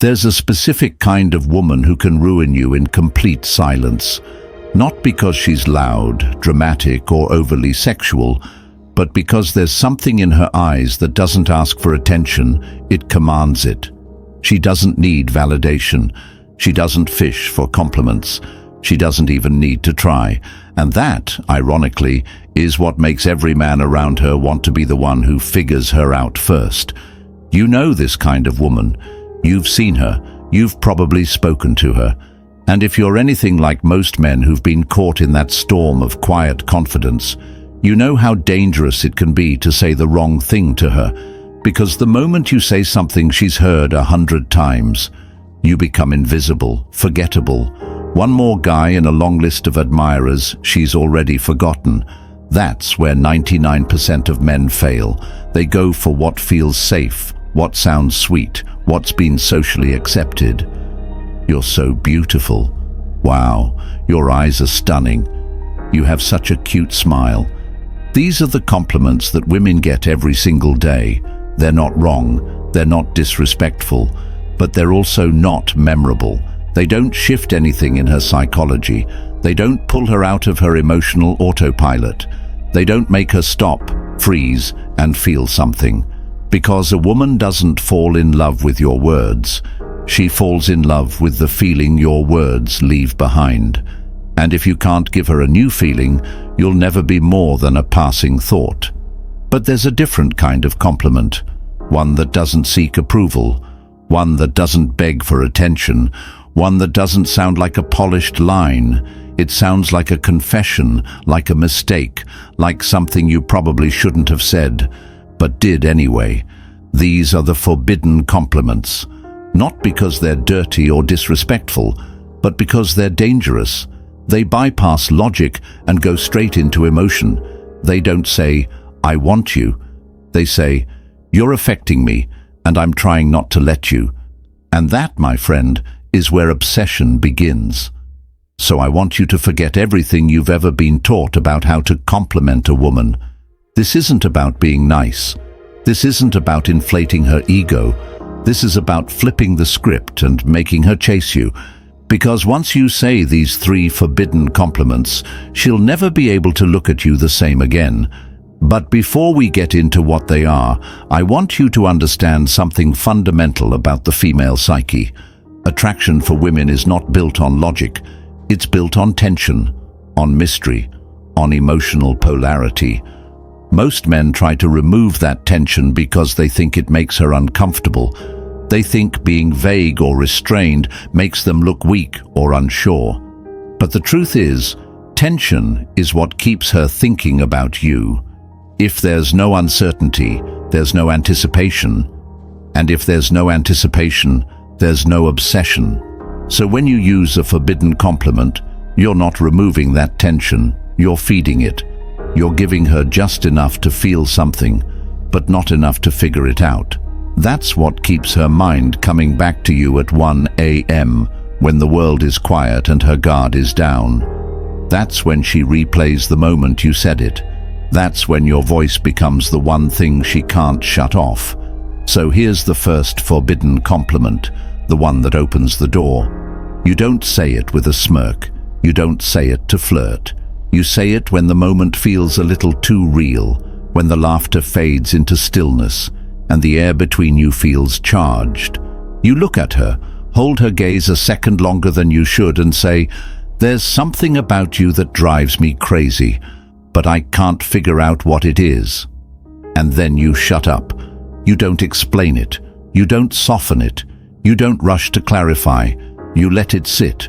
There's a specific kind of woman who can ruin you in complete silence, not because she's loud, dramatic, or overly sexual, but because there's something in her eyes that doesn't ask for attention, it commands it. She doesn't need validation. She doesn't fish for compliments. She doesn't even need to try. And that, ironically, is what makes every man around her want to be the one who figures her out first. You know this kind of woman. You've seen her. You've probably spoken to her. And if you're anything like most men who've been caught in that storm of quiet confidence, you know how dangerous it can be to say the wrong thing to her, because the moment you say something she's heard 100 times, you become invisible, forgettable. One more guy in a long list of admirers she's already forgotten. That's where 99% of men fail. They go for what feels safe, what sounds sweet, what's been socially accepted. You're so beautiful. Wow, your eyes are stunning. You have such a cute smile. These are the compliments that women get every single day. They're not wrong, they're not disrespectful, but they're also not memorable. They don't shift anything in her psychology. They don't pull her out of her emotional autopilot. They don't make her stop, freeze, and feel something. Because a woman doesn't fall in love with your words. She falls in love with the feeling your words leave behind. And if you can't give her a new feeling, you'll never be more than a passing thought. But there's a different kind of compliment. One that doesn't seek approval. One that doesn't beg for attention. One that doesn't sound like a polished line. It sounds like a confession, like a mistake, like something you probably shouldn't have said, but did anyway. These are the forbidden compliments. Not because they're dirty or disrespectful, but because they're dangerous. They bypass logic and go straight into emotion. They don't say, "I want you." They say, "You're affecting me, and I'm trying not to let you." And that, my friend, is where obsession begins. So I want you to forget everything you've ever been taught about how to compliment a woman. This isn't about being nice. This isn't about inflating her ego. This is about flipping the script and making her chase you. Because once you say these 3 forbidden compliments, she'll never be able to look at you the same again. But before we get into what they are, I want you to understand something fundamental about the female psyche. Attraction for women is not built on logic. It's built on tension, on mystery, on emotional polarity. Most men try to remove that tension because they think it makes her uncomfortable. They think being vague or restrained makes them look weak or unsure. But the truth is, tension is what keeps her thinking about you. If there's no uncertainty, there's no anticipation. And if there's no anticipation, there's no obsession. So when you use a forbidden compliment, you're not removing that tension, you're feeding it. You're giving her just enough to feel something, but not enough to figure it out. That's what keeps her mind coming back to you at 1 a.m. when the world is quiet and her guard is down. That's when she replays the moment you said it. That's when your voice becomes the one thing she can't shut off. So here's the first forbidden compliment, the one that opens the door. You don't say it with a smirk. You don't say it to flirt. You say it when the moment feels a little too real, when the laughter fades into stillness, and the air between you feels charged. You look at her, hold her gaze a second longer than you should, and say, "There's something about you that drives me crazy, but I can't figure out what it is." And then you shut up. You don't explain it. You don't soften it. You don't rush to clarify. You let it sit.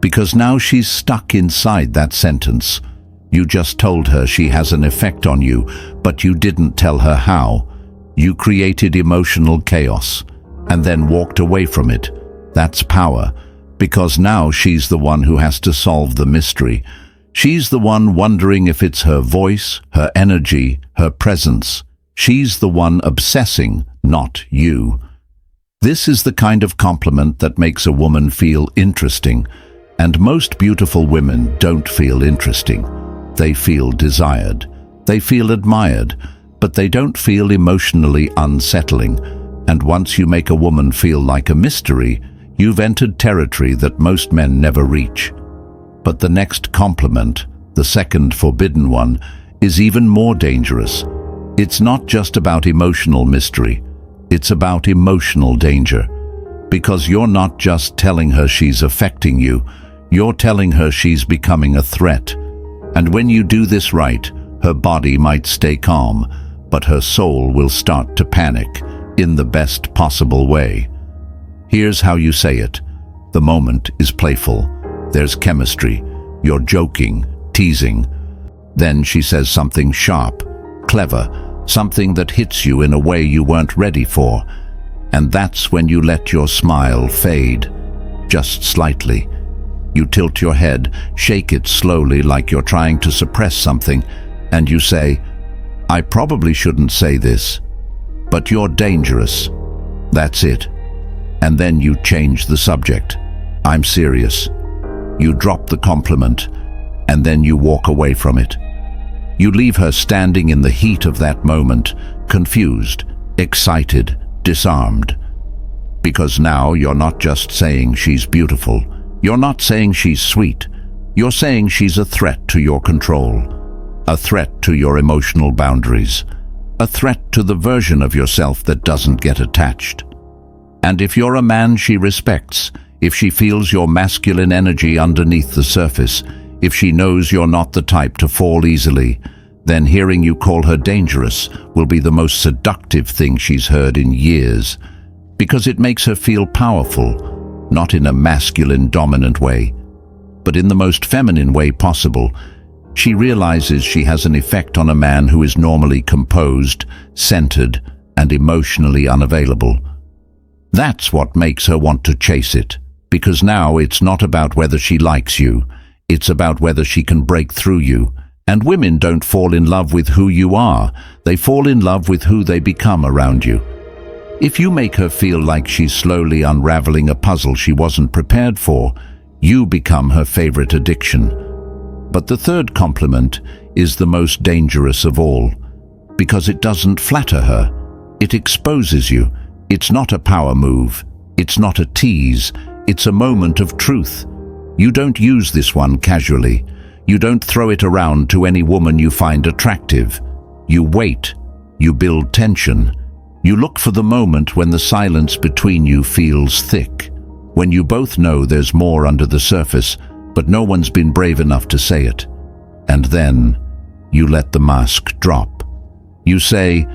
Because now she's stuck inside that sentence. You just told her she has an effect on you, but you didn't tell her how. You created emotional chaos, and then walked away from it. That's power, because now she's the one who has to solve the mystery. She's the one wondering if it's her voice, her energy, her presence. She's the one obsessing, not you. This is the kind of compliment that makes a woman feel interesting. And most beautiful women don't feel interesting. They feel desired. They feel admired, but they don't feel emotionally unsettling. And once you make a woman feel like a mystery, you've entered territory that most men never reach. But the next compliment, the second forbidden one, is even more dangerous. It's not just about emotional mystery, it's about emotional danger. Because you're not just telling her she's affecting you, you're telling her she's becoming a threat. And when you do this right, her body might stay calm, but her soul will start to panic in the best possible way. Here's how you say it. The moment is playful. There's chemistry. You're joking, teasing. Then she says something sharp, clever, something that hits you in a way you weren't ready for. And that's when you let your smile fade, just slightly. You tilt your head, shake it slowly like you're trying to suppress something, and you say, "I probably shouldn't say this, but you're dangerous." That's it. And then you change the subject. "I'm serious." You drop the compliment, and then you walk away from it. You leave her standing in the heat of that moment, confused, excited, disarmed. Because now you're not just saying she's beautiful. You're not saying she's sweet. You're saying she's a threat to your control, a threat to your emotional boundaries, a threat to the version of yourself that doesn't get attached. And if you're a man she respects, if she feels your masculine energy underneath the surface, if she knows you're not the type to fall easily, then hearing you call her dangerous will be the most seductive thing she's heard in years, because it makes her feel powerful, not in a masculine dominant way, but in the most feminine way possible. She realizes she has an effect on a man who is normally composed, centered, and emotionally unavailable. That's what makes her want to chase it, because now it's not about whether she likes you, it's about whether she can break through you. And women don't fall in love with who you are, they fall in love with who they become around you. If you make her feel like she's slowly unraveling a puzzle she wasn't prepared for, you become her favorite addiction. But the third compliment is the most dangerous of all, because it doesn't flatter her. It exposes you. It's not a power move. It's not a tease. It's a moment of truth. You don't use this one casually. You don't throw it around to any woman you find attractive. You wait. You build tension. You look for the moment when the silence between you feels thick, when you both know there's more under the surface, but no one's been brave enough to say it. And then you let the mask drop. You say,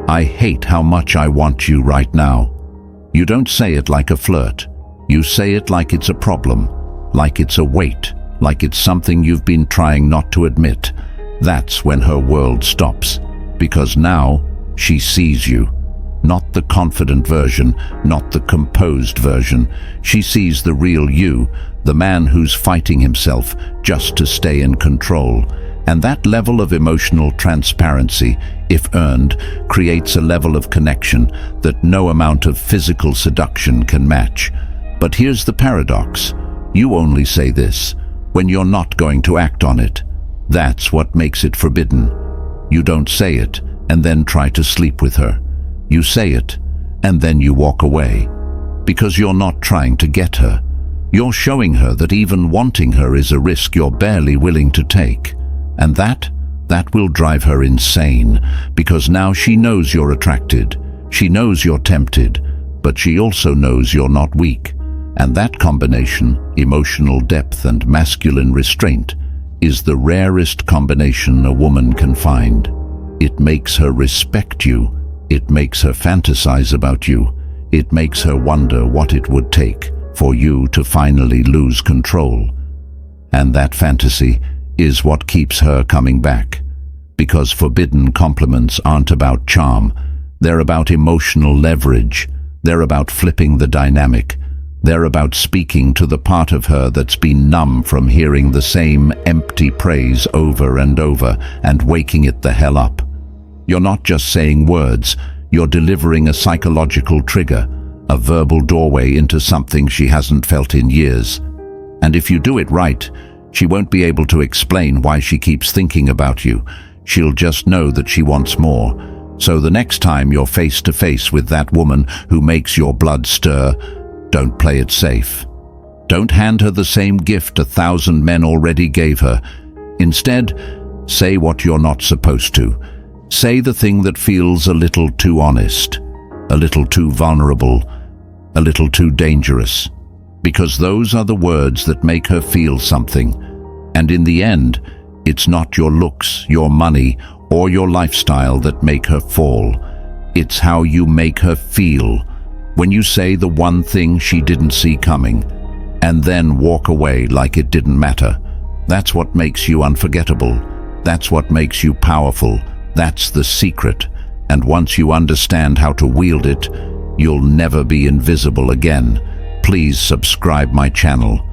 "I hate how much I want you right now." You don't say it like a flirt. You say it like it's a problem, like it's a weight, like it's something you've been trying not to admit. That's when her world stops, because now she sees you. Not the confident version, not the composed version. She sees the real you, the man who's fighting himself just to stay in control. And that level of emotional transparency, if earned, creates a level of connection that no amount of physical seduction can match. But here's the paradox. You only say this when you're not going to act on it. That's what makes it forbidden. You don't say it and then try to sleep with her. You say it, and then you walk away. Because you're not trying to get her. You're showing her that even wanting her is a risk you're barely willing to take. And that will drive her insane, because now she knows you're attracted. She knows you're tempted, but she also knows you're not weak. And that combination, emotional depth and masculine restraint, is the rarest combination a woman can find. It makes her respect you. It makes her fantasize about you. It makes her wonder what it would take for you to finally lose control. And that fantasy is what keeps her coming back. Because forbidden compliments aren't about charm. They're about emotional leverage. They're about flipping the dynamic. They're about speaking to the part of her that's been numb from hearing the same empty praise over and over and waking it the hell up. You're not just saying words, you're delivering a psychological trigger, a verbal doorway into something she hasn't felt in years. And if you do it right, she won't be able to explain why she keeps thinking about you. She'll just know that she wants more. So the next time you're face to face with that woman who makes your blood stir, don't play it safe. Don't hand her the same gift 1,000 men already gave her. Instead, say what you're not supposed to. Say the thing that feels a little too honest, a little too vulnerable, a little too dangerous. Because those are the words that make her feel something. And in the end, it's not your looks, your money, or your lifestyle that make her fall. It's how you make her feel when you say the one thing she didn't see coming, and then walk away like it didn't matter. That's what makes you unforgettable. That's what makes you powerful. That's the secret. And once you understand how to wield it, you'll never be invisible again. Please subscribe my channel.